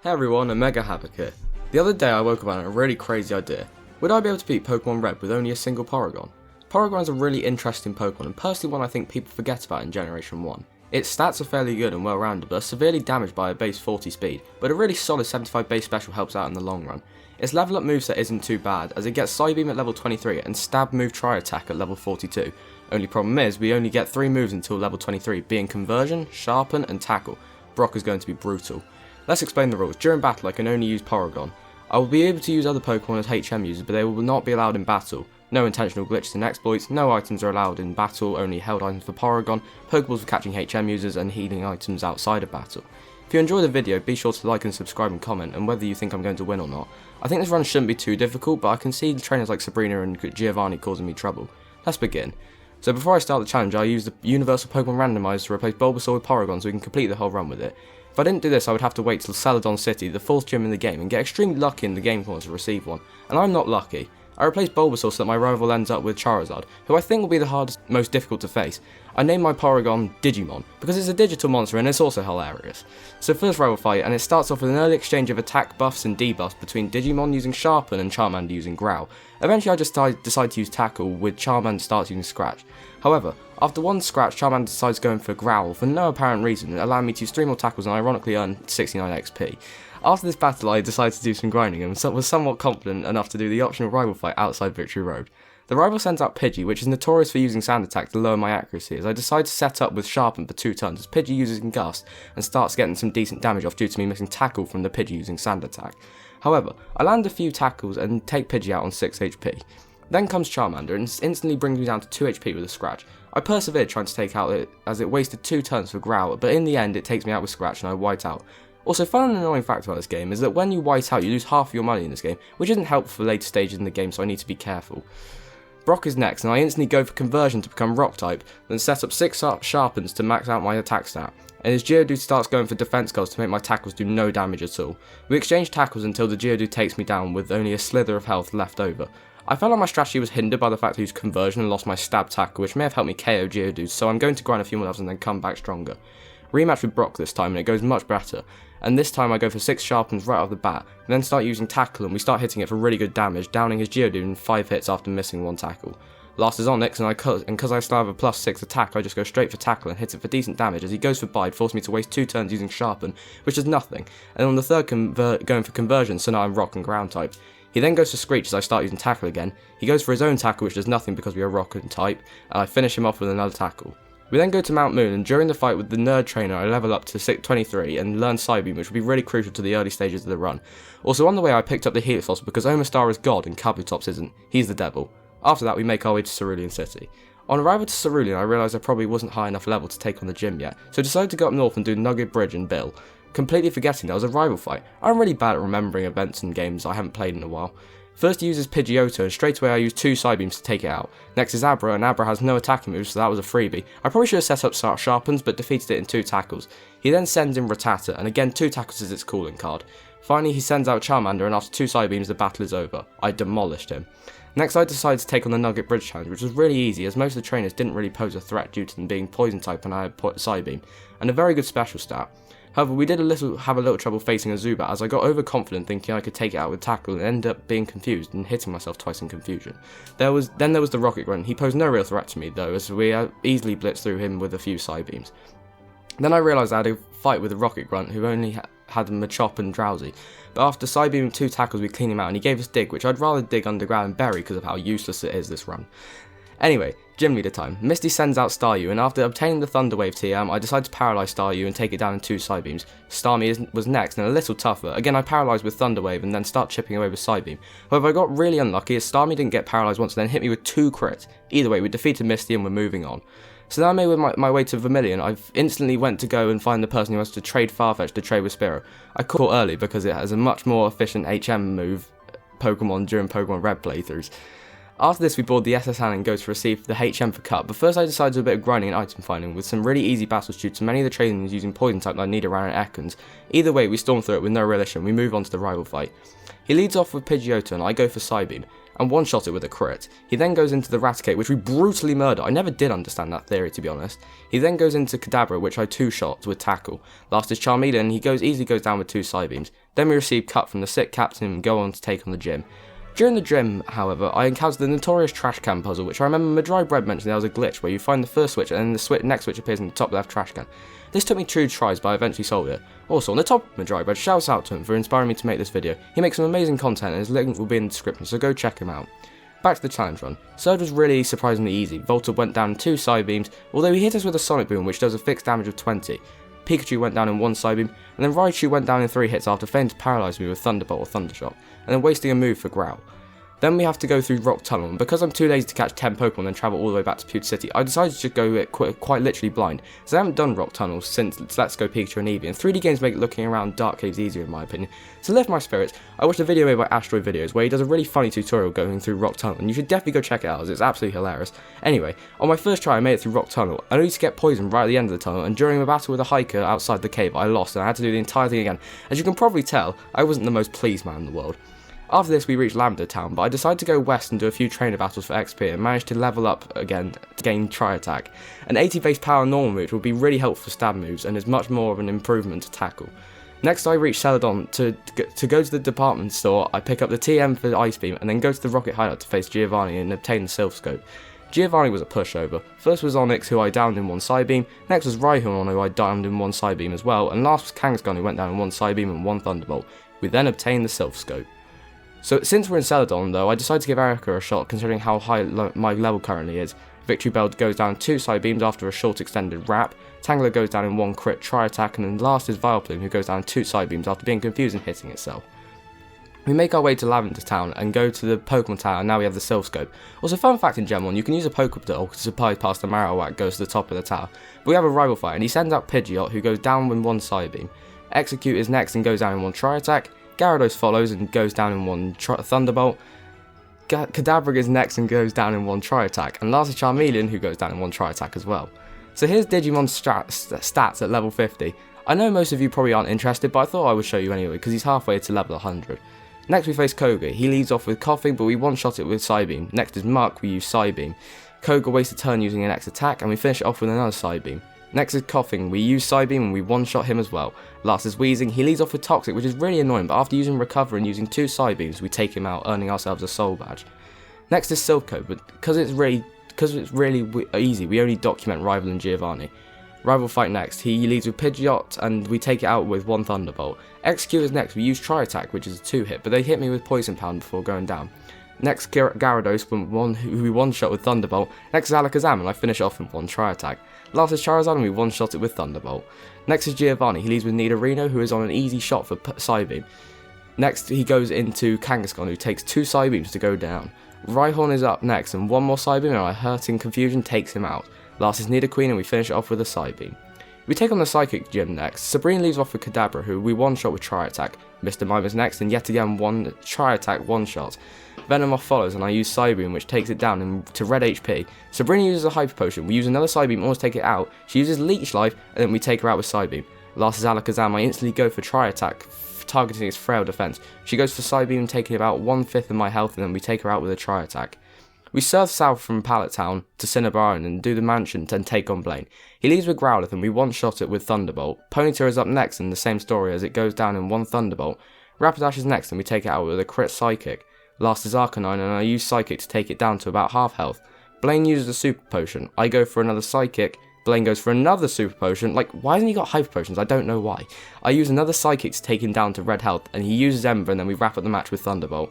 Hey everyone, Omega Havoc here. The other day I woke up on a really crazy idea. Would I be able to beat Pokemon Red with only a single Porygon? Porygon is a really interesting Pokemon and personally one I think people forget about in Generation 1. Its stats are fairly good and well rounded but are severely damaged by a base 40 speed, but a really solid 75 base special helps out in the long run. Its level up moveset isn't too bad as it gets Psybeam at level 23 and Stab Move Tri Attack at level 42. Only problem is we only get 3 moves until level 23, being Conversion, Sharpen and Tackle. Brock is going to be brutal. Let's explain the rules. During battle I can only use Porygon. I will be able to use other Pokemon as HM users, but they will not be allowed in battle. No intentional glitches and exploits, no items are allowed in battle, only held items for Porygon, Pokeballs for catching HM users and healing items outside of battle. If you enjoyed the video, be sure to like and subscribe and comment and whether you think I'm going to win or not. I think this run shouldn't be too difficult, but I can see the trainers like Sabrina and Giovanni causing me trouble. Let's begin. So before I start the challenge, I use the Universal Pokemon Randomizer to replace Bulbasaur with Porygon so we can complete the whole run with it. If I didn't do this, I would have to wait till Celadon City, the 4th gym in the game, and get extremely lucky in the game corner to receive one, and I'm not lucky. I replaced Bulbasaur so that my rival ends up with Charizard, who I think will be the hardest, most difficult to face. I named my Porygon Digimon, because it's a digital monster and it's also hilarious. So first rival fight, and it starts off with an early exchange of attack buffs and debuffs between Digimon using Sharpen and Charmander using Growl. Eventually I just decide to use Tackle, with Charmander starts using Scratch. However, after one scratch, Charmander decides going for Growl for no apparent reason, allowing me to use 3 more tackles and ironically earn 69 XP. After this battle I decided to do some grinding and was somewhat confident enough to do the optional rival fight outside Victory Road. The rival sends out Pidgey, which is notorious for using Sand Attack to lower my accuracy, as I decide to set up with Sharpen for 2 turns as Pidgey uses Gust and starts getting some decent damage off due to me missing Tackle from the Pidgey using Sand Attack. However, I land a few tackles and take Pidgey out on 6 HP. Then comes Charmander and instantly brings me down to 2 HP with a Scratch. I persevered trying to take out it as it wasted 2 turns for Growl, but in the end it takes me out with Scratch and I white out. Also, fun and annoying fact about this game is that when you white out you lose half of your money in this game, which isn't helpful for later stages in the game, so I need to be careful. Brock is next and I instantly go for Conversion to become Rock type, then set up 6 Sharpens to max out my attack stat, and his Geodude starts going for defense goals to make my tackles do no damage at all. We exchange tackles until the Geodude takes me down with only a slither of health left over. I felt like my strategy was hindered by the fact I used Conversion and lost my Stab Tackle, which may have helped me KO Geodude, so I'm going to grind a few more levels and then come back stronger. Rematch with Brock this time and it goes much better, and this time I go for 6 Sharpens right off the bat, and then start using Tackle and we start hitting it for really good damage, downing his Geodude in 5 hits after missing 1 tackle. Last is Onyx, and because I still have a plus 6 attack, I just go straight for Tackle and hit it for decent damage as he goes for Bide, forcing me to waste 2 turns using Sharpen, which is nothing, and on the third going for Conversion, so now I'm Rock and Ground type. He then goes for Screech as I start using Tackle again. He goes for his own Tackle, which does nothing because we are Rock and type, and I finish him off with another Tackle. We then go to Mount Moon, and during the fight with the Nerd Trainer I level up to 23 and learn Psybeam, which will be really crucial to the early stages of the run. Also on the way I picked up the Helix Fossil because Omastar is God and Kabutops isn't. He's the devil. After that we make our way to Cerulean City. On arrival to Cerulean I realised I probably wasn't high enough level to take on the gym yet, so I decided to go up north and do Nugget Bridge and Bill, completely forgetting there was a rival fight. I'm really bad at remembering events and games I haven't played in a while. First he uses Pidgeotto and straight away I use 2 Psybeams to take it out. Next is Abra, and Abra has no attacking moves so that was a freebie. I probably should have set up Sharpens but defeated it in 2 tackles. He then sends in Rattata and again 2 tackles is its calling card. Finally he sends out Charmander and after 2 Psybeams the battle is over. I demolished him. Next I decided to take on the Nugget Bridge challenge, which was really easy as most of the trainers didn't really pose a threat due to them being poison type and I had Psybeam, and a very good special stat. However, we did have a little trouble facing a Zubat as I got overconfident thinking I could take it out with Tackle and ended up being confused and hitting myself twice in confusion. Then there was the Rocket Grunt. He posed no real threat to me though, as we easily blitzed through him with a few Psybeams. Then I realised I had a fight with the Rocket Grunt who only had Machop and Drowsy, but after Psybeaming 2 tackles we cleaned him out and he gave us Dig, which I'd rather dig underground and bury because of how useless it is this run. Anyway, gym leader time. Misty sends out Staryu, and after obtaining the Thunder Wave TM, I decide to paralyze Staryu and take it down in 2 Psybeams. Starmie was next and a little tougher. Again I paralysed with Thunder Wave and then start chipping away with Psybeam. However, I got really unlucky as Starmie didn't get paralysed once and then hit me with 2 crits. Either way, we defeated Misty and we're moving on. So now I made my way to Vermilion. I instantly went to go and find the person who wants to trade Farfetch to trade with Spearow. I caught early because it has a much more efficient HM move Pokemon during Pokemon Red playthroughs. After this we board the SS and go to receive the HM for cut, but first I decided to do a bit of grinding and item finding with some really easy battles due to many of the trainings using poison type like Nidoran and Ekans. Either way we storm through it with no real issue and we move on to the rival fight. He leads off with Pidgeotto and I go for Psybeam, and one-shot it with a crit. He then goes into the Raticate, which we brutally murder. I never did understand that theory, to be honest. He then goes into Kadabra, which I two-shot with Tackle. Last is Charmeleon, and he easily goes down with 2 Psybeams. Then we receive cut from the sick captain and go on to take on the gym. During the gym, however, I encountered the notorious trash can puzzle, which I remember Madry Bread mentioned there was a glitch where you find the first switch and then the next switch appears in the top left trash can. This took me 2 tries, but I eventually solved it. Also, on the top of Madry Bread, shouts out to him for inspiring me to make this video. He makes some amazing content and his link will be in the description, so go check him out. Back to the challenge run. Surge was really surprisingly easy. Volta went down in 2 Psybeams, although he hit us with a Sonic Boom which does a fixed damage of 20. Pikachu went down in 1 Psybeam, and then Raichu went down in 3 hits after failing to paralyse me with Thunderbolt or Thundershock, and then wasting a move for Growl. Then we have to go through Rock Tunnel, and because I'm too lazy to catch 10 Pokemon and travel all the way back to Pewter City, I decided to go it quite literally blind, so I haven't done Rock Tunnel since Let's Go Pikachu and Eevee, and 3D games make looking around dark caves easier in my opinion. To lift my spirits, I watched a video made by Asteroid Videos where he does a really funny tutorial going through Rock Tunnel, and you should definitely go check it out as it's absolutely hilarious. Anyway, on my first try I made it through Rock Tunnel, I used to get poisoned right at the end of the tunnel, and during a battle with a hiker outside the cave I lost and I had to do the entire thing again. As you can probably tell, I wasn't the most pleased man in the world. After this we reached Lavender Town, but I decided to go west and do a few trainer battles for XP and managed to level up again to gain Tri-Attack. An 80 base power normal move will be really helpful for stab moves and is much more of an improvement to Tackle. Next I reached Celadon to go to the department store. I pick up the TM for Ice Beam and then go to the Rocket Hideout to face Giovanni and obtain the Silph Scope. Giovanni was a pushover. First was Onyx, who I downed in 1 Psybeam, next was Rhyhorn, who I downed in 1 Psybeam as well, and last was Kangaskhan, who went down in 1 Psybeam and 1 Thunderbolt. We then obtained the Silph Scope. So since we're in Celadon though, I decided to give Erica a shot considering how high my level currently is. Victory Bell goes down 2 Psybeams after a short extended wrap, Tangler goes down in 1 crit Tri-Attack, and then last is Vileplume, who goes down 2 Psybeams after being confused and hitting itself. We make our way to Lavender Town and go to the Pokemon Tower, and now we have the Silph Scope. Also, fun fact in Gen 1, you can use a Pokeball to supply past the Marowak goes to the top of the tower. But we have a rival fight and he sends out Pidgeot, who goes down with 1 Psybeam. Execute is next and goes down in 1 Tri-Attack. Gyarados follows and goes down in 1 Thunderbolt. Kadabra is next and goes down in 1 Tri-Attack, and last is Charmeleon, who goes down in 1 Tri-Attack as well. So here's Digimon's stats at level 50. I know most of you probably aren't interested, but I thought I would show you anyway because he's halfway to level 100. Next we face Koga. He leads off with Coughing, but we one-shot it with Psybeam. Next is Mark, we use Psybeam. Koga wastes a turn using an X attack, and we finish it off with another Psybeam. Next is Coughing, we use Psybeam and we one-shot him as well. Last is Wheezing, he leads off with Toxic, which is really annoying, but after using Recover and using 2 Psybeams, we take him out, earning ourselves a Soul Badge. Next is Silph, but because it's really easy, we only document Rival and Giovanni. Rival fight next, he leads with Pidgeot and we take it out with 1 Thunderbolt. Execute is next, we use Tri-Attack, which is a 2-hit, but they hit me with Poison Pound before going down. Next, Gyarados, who we one-shot with Thunderbolt. Next is Alakazam, and I finish off with 1 Tri-Attack. Last is Charizard, and we one-shot it with Thunderbolt. Next is Giovanni, he leads with Nidorino, who is on an easy shot for Psybeam. Next, he goes into Kangaskhan, who takes 2 Psybeams to go down. Rhyhorn is up next, and 1 more Psybeam, and our Hurting Confusion takes him out. Last is Nidoqueen, and we finish it off with a Psybeam. We take on the Psychic Gym next. Sabrina leaves off with Kadabra, who we one-shot with Tri-Attack. Mr. Mime is next, and yet again 1 Tri-Attack one-shot. Venomoth follows, and I use Psybeam, which takes it down to red HP. Sabrina uses a Hyper Potion, we use another Psybeam, almost take it out. She uses Leech Life, and then we take her out with Psybeam. Last is Alakazam, I instantly go for Tri-Attack, targeting its frail defense. She goes for Psybeam, taking about 1/5 of my health, and then we take her out with a Tri-Attack. We surf south from Pallet Town to Cinnabar and do the mansion and take on Blaine. He leads with Growlithe and we one-shot it with Thunderbolt. Ponyta is up next in the same story as it goes down in 1 Thunderbolt. Rapidash is next and we take it out with a crit Psychic. Last is Arcanine and I use Psychic to take it down to about half health. Blaine uses a Super Potion. I go for another Psychic. Blaine goes for another Super Potion. Like, why hasn't he got Hyper Potions? I don't know why. I use another Psychic to take him down to red health and he uses Ember and then we wrap up the match with Thunderbolt.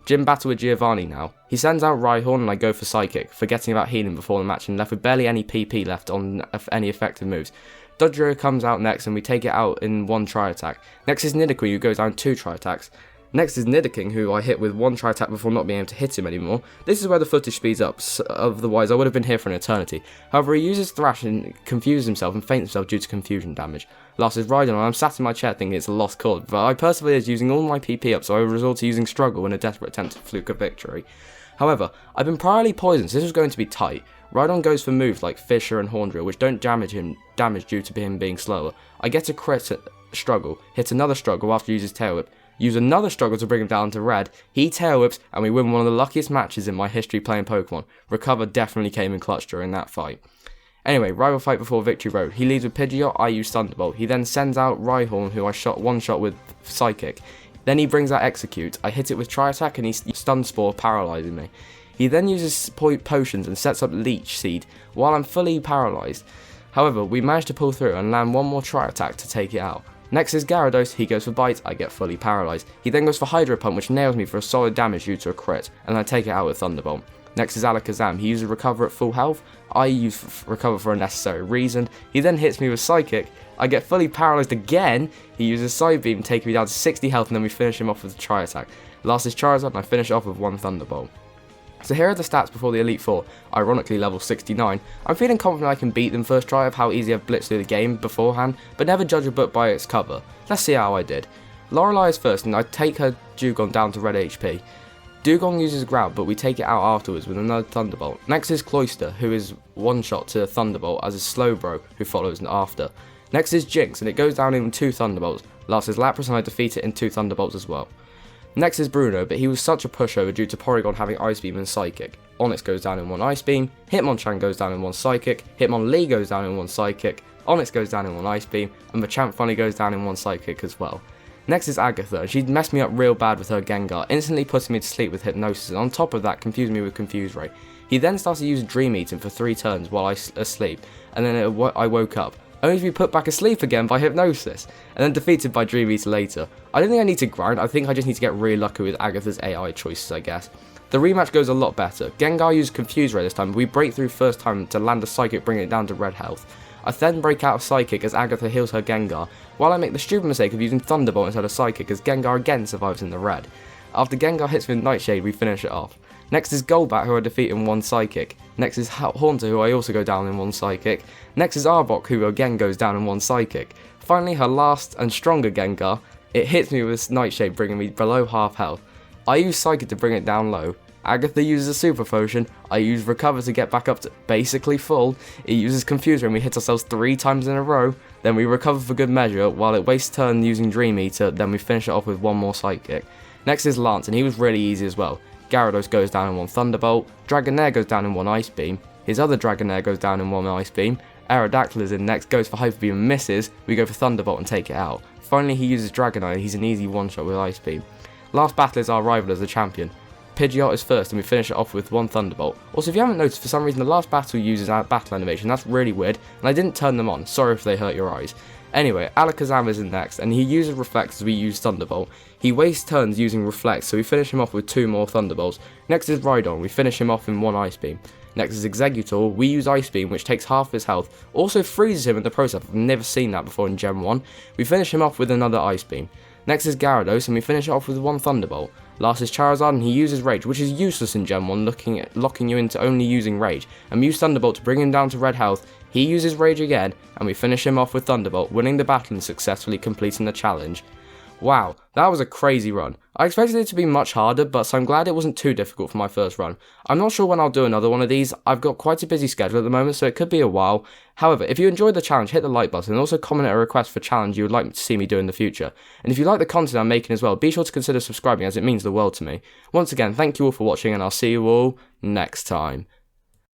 Gym battle with Giovanni now. He sends out Rhyhorn and I go for Psychic, forgetting about healing before the match and left with barely any PP left on any effective moves. Dodrio comes out next and we take it out in 1 Tri-Attack. Next is Nidoqueen, who goes down 2 Tri-Attacks. Next is Nidoking, who I hit with 1 Tri-Attack before not being able to hit him anymore. This is where the footage speeds up, otherwise I would have been here for an eternity. However, he uses Thrash and confuses himself and faints himself due to confusion damage. Last is Rhydon, and I'm sat in my chair thinking it's a lost cause, but I persevered using all my PP up, so I resort to using Struggle in a desperate attempt to fluke a victory. However, I've been priorly poisoned, so this was going to be tight. Rhydon goes for moves like Fissure and Horn Drill, which don't damage due to him being slower. I get a crit struggle, hit another struggle after he uses Tail Whip, use another struggle to bring him down to red, he Tail Whips, and we win one of the luckiest matches in my history playing Pokemon. Recover definitely came in clutch during that fight. Anyway, rival fight before Victory Road. He leads with Pidgeot, I use Thunderbolt. He then sends out Rhyhorn, who I one-shot with Psychic. Then he brings out Execute. I hit it with Tri-Attack and he Stun Spore, paralysing me. He then uses potions and sets up Leech Seed while I'm fully paralysed. However, we manage to pull through and land one more Tri-Attack to take it out. Next is Gyarados, he goes for Bite, I get fully paralysed. He then goes for Hydro Pump, which nails me for a solid damage due to a crit, and I take it out with Thunderbolt. Next is Alakazam, he uses Recover at full health, I use Recover for a necessary reason. He then hits me with Psychic, I get fully paralysed again, he uses Side Beam, taking me down to 60 health, and then we finish him off with a Tri-Attack. Last is Charizard, and I finish off with one Thunderbolt. So here are the stats before the Elite Four, ironically level 69. I'm feeling confident I can beat them first try of how easy I've blitzed through the game beforehand, but never judge a book by its cover. Let's see how I did. Lorelei is first, and I take her Dewgong down to red HP. Dewgong uses Grout, but we take it out afterwards with another Thunderbolt. Next is Cloyster, who is one-shot to Thunderbolt as is Slowbro, who follows after. Next is Jinx, and it goes down in 2 Thunderbolts. Last is Lapras, and I defeat it in 2 Thunderbolts as well. Next is Bruno, but he was such a pushover due to Porygon having Ice Beam and Psychic. Onix goes down in 1 Ice Beam, Hitmonchan goes down in 1 Psychic, Hitmonlee goes down in 1 Psychic, Onix goes down in 1 Ice Beam, and Machamp finally goes down in 1 Psychic as well. Next is Agatha, and she messed me up real bad with her Gengar, instantly putting me to sleep with Hypnosis, and on top of that confused me with Confuse Ray. He then starts to use Dream Eating for 3 turns while I asleep, and then I woke up, only to be put back asleep again by Hypnosis, and then defeated by Dream Eater later. I don't think I need to grind, I think I just need to get really lucky with Agatha's AI choices, I guess. The rematch goes a lot better. Gengar used Confuse Ray this time, but we break through first time to land a Psychic, bringing it down to red health. I then break out of Psychic as Agatha heals her Gengar, while I make the stupid mistake of using Thunderbolt instead of Psychic as Gengar again survives in the red. After Gengar hits with Nightshade, we finish it off. Next is Golbat, who I defeat in 1 Psychic. Next is Haunter, who I also go down in 1 Psychic. Next is Arbok, who again goes down in 1 Psychic. Finally, her last and stronger Gengar, it hits me with Nightshade, bringing me below half health. I use Psychic to bring it down low. Agatha uses a Super Potion, I use Recover to get back up to basically full, it uses Confuse Ray and we hit ourselves 3 times in a row, then we recover for good measure, while it wastes turn using Dream Eater, then we finish it off with 1 more Psychic. Next is Lance, and he was really easy as well. Gyarados goes down in 1 Thunderbolt, Dragonair goes down in 1 Ice Beam, his other Dragonair goes down in 1 Ice Beam, Aerodactyl is in next, goes for Hyper Beam and misses, we go for Thunderbolt and take it out. Finally he uses Dragonite, he's an easy one-shot with Ice Beam. Last battle is our rival as the champion. Pidgeot is first and we finish it off with 1 Thunderbolt. Also, if you haven't noticed, for some reason the last battle uses our battle animation, that's really weird, and I didn't turn them on, sorry if they hurt your eyes. Anyway, Alakazam is in next, and he uses Reflect as we use Thunderbolt. He wastes turns using Reflect, so we finish him off with 2 more Thunderbolts. Next is Rhydon, we finish him off in 1 Ice Beam. Next is Exeggutor, we use Ice Beam, which takes half his health, also freezes him in the process, I've never seen that before in Gen 1. We finish him off with another Ice Beam. Next is Gyarados, and we finish it off with 1 Thunderbolt. Last is Charizard, and he uses Rage, which is useless in Gen 1, locking you into only using Rage. And we use Thunderbolt to bring him down to red health, he uses Rage again, and we finish him off with Thunderbolt, winning the battle and successfully completing the challenge. Wow, that was a crazy run. I expected it to be much harder, but so I'm glad it wasn't too difficult for my first run. I'm not sure when I'll do another one of these, I've got quite a busy schedule at the moment, so it could be a while. However, if you enjoyed the challenge, hit the like button and also comment a request for challenge you would like to see me do in the future. And if you like the content I'm making as well, be sure to consider subscribing as it means the world to me. Once again, thank you all for watching and I'll see you all next time.